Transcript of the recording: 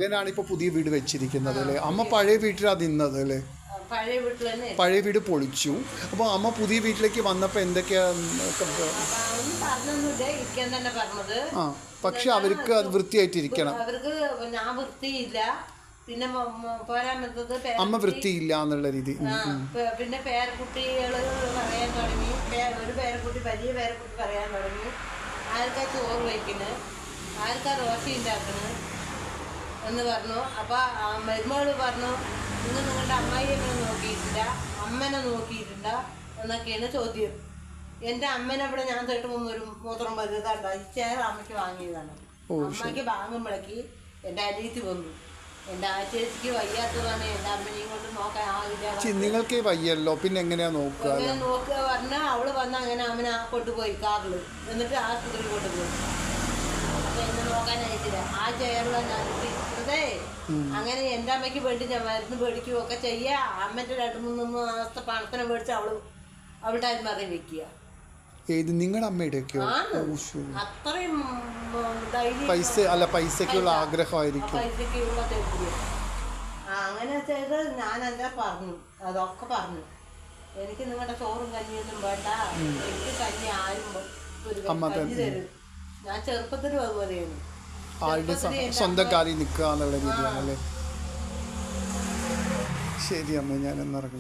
മകനാണ് ഇപ്പോൾ പുതിയ വീട് വെച്ചിരിക്കുന്നത് അല്ലേ? അമ്മ പഴയ വീട്ടിലാണ് നിന്നത് അല്ലേ? പഴയ വീട് പൊളിച്ചു. അപ്പോൾ അമ്മ പുതിയ വീട്ടിലേക്ക് വന്നപ്പോൾ എന്തൊക്കെയാ? ആ, പക്ഷെ അവർക്ക് അത് വൃത്തിയായിട്ടിരിക്കണം. അവർക്ക് ഞാൻ വൃത്തിയില്ല, പിന്നെ പോരാൻ പറ്റത് അമ്മ വൃത്തിയില്ല എന്നുള്ള രീതി. പിന്നെ പേരക്കുട്ടികൾ പറയാൻ തുടങ്ങി. ഒരു പേരക്കുട്ടി വലിയ പേരക്കുട്ടി പറയാൻ തുടങ്ങി, ആർക്കാ ചോറ് വയ്ക്കുന്നത്, ആർക്കാ ദോശ ഉണ്ടാക്കുന്നത് എന്ന് പറഞ്ഞു. അപ്പോൾ മരുമകൾ പറഞ്ഞു, നിങ്ങൾ നിങ്ങളുടെ അമ്മായിയെ നോക്കിയിട്ടില്ല, അമ്മനെ നോക്കിയിട്ടില്ല എന്നൊക്കെയാണ് ചോദ്യം. എൻ്റെ അമ്മനെ ഇവിടെ ഞാൻ തൊട്ട് ഒരു മൂത്രം വരുന്നതാണ്, ഈ ചെയർ അമ്മയ്ക്ക് വാങ്ങിയതാണ്. അമ്മയ്ക്ക് വാങ്ങുമ്പോഴേക്ക് എൻ്റെ അനിയത്തി വന്നു. എൻ്റെ ആ ചേച്ചിക്ക് വയ്യാത്തതാണ്, എൻ്റെ അമ്മനെയും കൊണ്ട് നോക്കാൻ ആവില്ല. നിങ്ങൾക്ക് വയ്യല്ലോ, പിന്നെ എങ്ങനെയാ നോക്കുക? അങ്ങനെ നോക്കുക പറഞ്ഞാൽ അവള് വന്ന് അങ്ങനെ അമ്മനെ കൊണ്ടുപോയി കാറിൽ, എന്നിട്ട് ആശുപത്രിയിൽ കൊണ്ടുപോയി. അപ്പൊ എന്നെ നോക്കാൻ അയച്ചില്ല. ആ ചെയറിലാണ് ഞാൻ ഇരിക്കുന്നതേ. അങ്ങനെ എൻ്റെ അമ്മയ്ക്ക് വേണ്ടി ഞാൻ മരുന്ന് മേടിക്കുകയൊക്കെ ചെയ്യുക. അമ്മൻ്റെ 2-3 മാസത്തെ പണത്തിനെ മേടിച്ച് അവളുടെ അരിമറി വെക്കുക. ഏത് നിങ്ങളുടെ അമ്മയുടെ അത്രയും പൈസക്കുള്ള ആഗ്രഹമായിരിക്കും. പൈസക്കുള്ള തെറ്റില്ല. അങ്ങനെ ചെയ്ത് ഞാൻ എന്താ പറഞ്ഞു, അതൊക്കെ പറഞ്ഞു. എനിക്ക് നിങ്ങളുടെ ചോറും കഞ്ഞിയൊന്നും വേണ്ട, എനിക്ക് കഞ്ഞി ആരും കഞ്ഞി തരും. ഞാൻ ചെറുപ്പത്തിലും അതുപോലെയാണ്. സ്വന്തം കാര്യം നിൽക്കുക എന്നുള്ള രീതിയാണല്ലേ? ശരി അമ്മ, ഞാൻ എന്നിറങ്ങും.